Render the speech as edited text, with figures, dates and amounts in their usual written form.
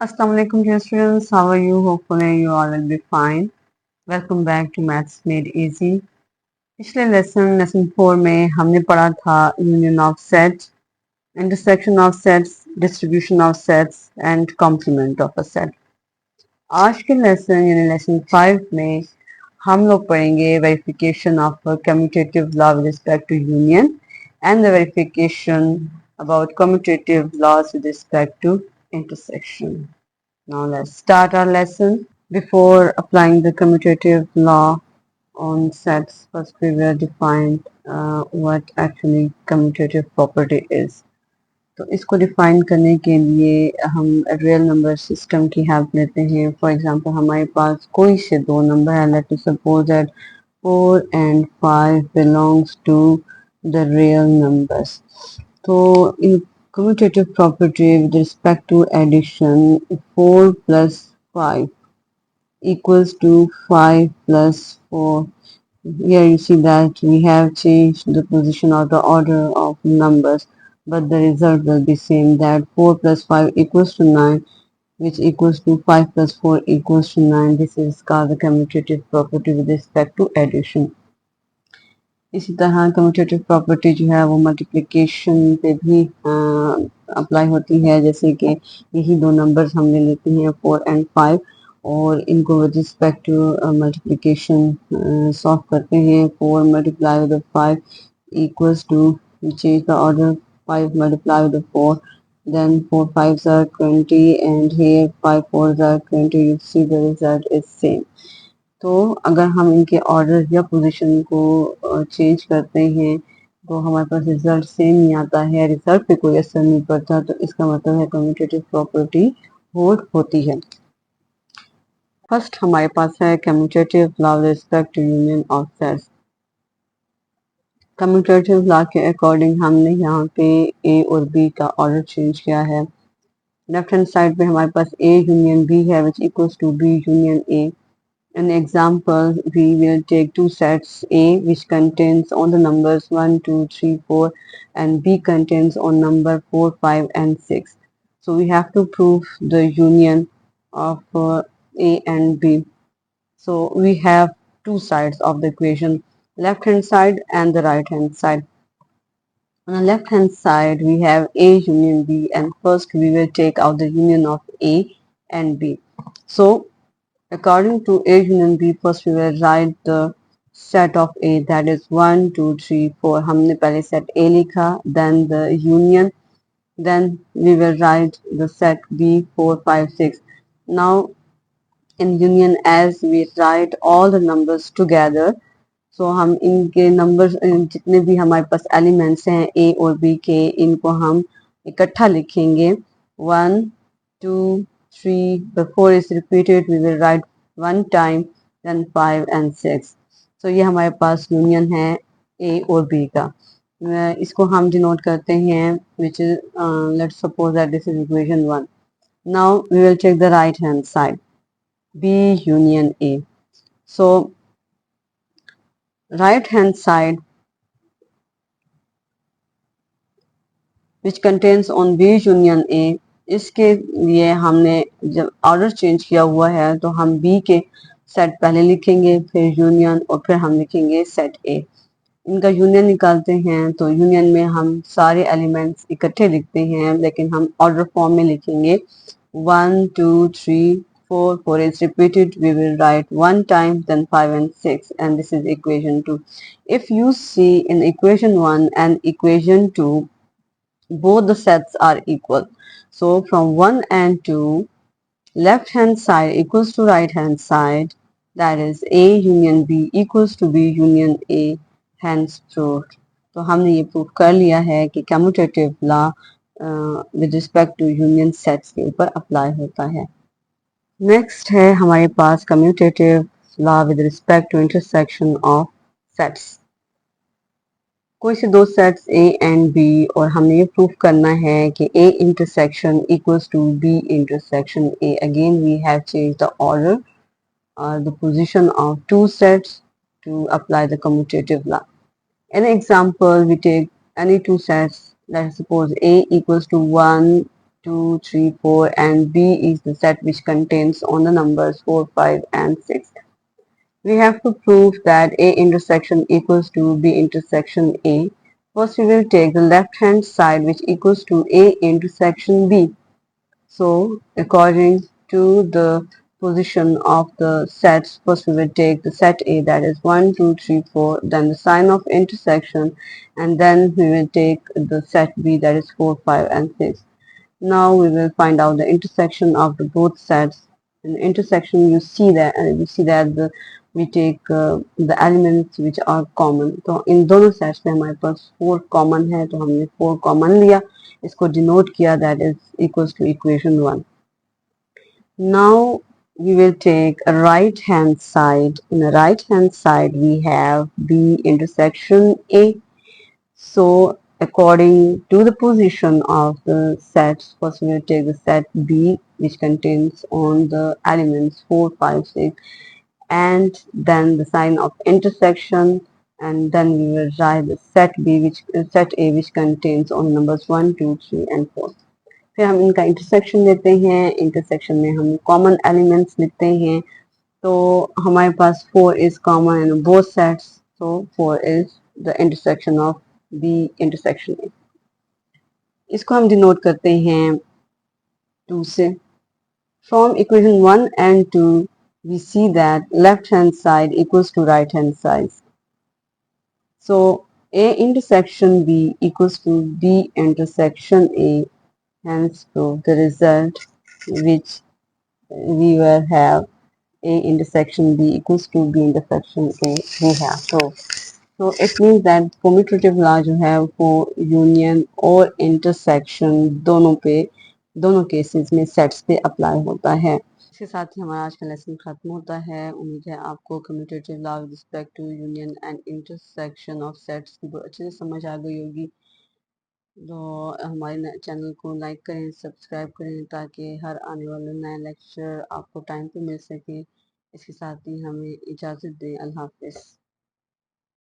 Assalamu alaikum dear students, how are you? Hopefully you all will be fine. Welcome back to Maths Made Easy. पिछले lesson 4 में हमने पढ़ा था union of sets, intersection of sets, distribution of sets and complement of a set. आज के lesson यानी lesson 5 में हम लोग पढ़ेंगे verification of commutative law with respect to union and the verification about commutative laws with respect to intersection. Now let's start our lesson. Before applying the commutative law on sets, first we will define what actually commutative property is. तो इसको define करने के लिए हम real number system की help लेते हैं। For example हमारे पास कोई से दो नंबर है, let us suppose that 4 and 5 belongs to the real numbers. तो in commutative property with respect to addition, 4 plus 5 equals to 5 plus 4. Here you see that we have changed the position or the order of numbers, but the result will be same, that 4 plus 5 equals to 9, which equals to 5 plus 4 equals to 9. This is called the commutative property with respect to addition. इसी तरह commutative property जो है वो multiplication पे भी apply होती है। जैसे कि यही दो नंबर्स हमने लेते हैं 4 and 5 और इनको with respect to multiplication solve करते हैं। 4 multiply with 5 equals to, change the order, 5 multiply with 4, then 4 5s are 20 and here 5 4s are 20. You see the result is same. तो अगर हम इनके ऑर्डर या पोजीशन को चेंज करते हैं तो हमारे पास रिजल्ट सेम ही आता है, रिजल्ट पे कोई असर नहीं पड़ता, तो इसका मतलब है कम्यूटेटिव प्रॉपर्टी होल्ड होती है। फर्स्ट हमारे पास है commutative law with respect to union of sets. Commutative law के अकॉर्डिंग हमने यहाँ पे ए और बी का ऑर्डर चेंज किया है। लेफ्ट हैंड साइड पे हमारे पास ए यूनियन बी है which equals to B union A. An example, we will take two sets, A which contains all the numbers 1, 2, 3, 4 and B contains on number 4, 5 and 6. So we have to prove the union of A and B. So we have two sides of the equation, left hand side and the right hand side. On the left hand side we have A union B, and first we will take out the union of A and B. So according to A union B, first we will write the set of A, that is 1, 2, 3, 4. हमने पहले set A लिखा, then the union, then we will write the set B 4, 5, 6. Now in union as we write all the numbers together, so हम इनके numbers जितने भी हमारे पास elements हैं A और B के, इनको हम इकट्ठा लिखेंगे। 1, 2, 3, the 4 is repeated, we will write one time, then 5 and 6. So ये हमारे पास यूनियन है A और B का। इसको हम डिनोट करते हैं which is let's suppose that this is equation 1. Now we will check the right hand side, B union A. So right hand side which contains on B union A, इसके लिए हमने जब order change किया हुआ है तो हम B के सेट पहले लिखेंगे, फिर यूनियन और फिर हम लिखेंगे सेट A. इनका यूनियन निकालते हैं तो यूनियन में हम सारे एलिमेंट्स इकट्ठे लिखते हैं, लेकिन हम ऑर्डर फॉर्म में लिखेंगे 1, 2, 3, 4, 4 is repeated, we will write one time, then 5 and 6, and this is equation 2. If you see in equation 1 and equation 2, both the sets are equal. So from 1 and 2, left hand side equals to right hand side, that is A union B equals to B union A, hence proved. तो हमने ये prove कर लिया है कि commutative law with respect to union sets के ऊपर apply होता है। नेक्स्ट है हमारे पास commutative law with respect to intersection of sets. कोई से दो सेट्स A एंड B और हमने ये प्रूफ करना है कि A intersection equals to B intersection A. Again we have change the order the position of two sets to apply the commutative law. In example, we take any two sets. Let's suppose A equals to 1 2, 3, 4, and B is the set which contains on the numbers 4, 5, and 6. We have to prove that A intersection equals to B intersection A. First, we will take the left-hand side which equals to A intersection B. So, according to the position of the sets, first we will take the set A, that is 1, 2, 3, 4, then the sign of intersection, and then we will take the set B, that is 4, 5, and 6. Now we will find out the intersection of the both sets. In the intersection, we take the elements which are common. तो इन दोनों sets में हमारे पास 4 common है, तो हमने 4 common लिया, इसको denote किया, that is equals to equation 1. Now we will take a right hand side. In the right hand side we have B intersection A. So according to the position of the sets, first we will take the set B which contains on the elements 4, 5, 6, and then the sign of intersection, and then we will write the set A which contains on numbers 1, 2, 3, and 4. फिर हम इनका intersection लेते हैं, intersection में हम common elements लिखते हैं, तो हमारे पास 4 is common in both sets, so 4 is the intersection of B intersection A. इसको हम डिनोट करते हैं 2 से. From equation 1 and 2 we see that left hand side equals to right hand side. So A intersection B equals to B intersection A, hence prove the result which we will have A intersection B equals to B intersection A we have. So it means that commutative law जो है वो union और intersection दोनों cases में sets पे apply होता है. इसके साथ ही हमारा आज का लेसन खत्म होता है. उम्मीद है आपको commutative law with respect to union and intersection of sets की बहुत अच्छे से समझ आ गई होगी. तो हमारे चैनल को लाइक करें, सब्सक्राइब करें, ताकि हर आने वाला नया लेक्चर आपको टाइम पे मिल सके. इसके साथ ही हमें इजाज़त दें. अल्लाह हाफ़िज़.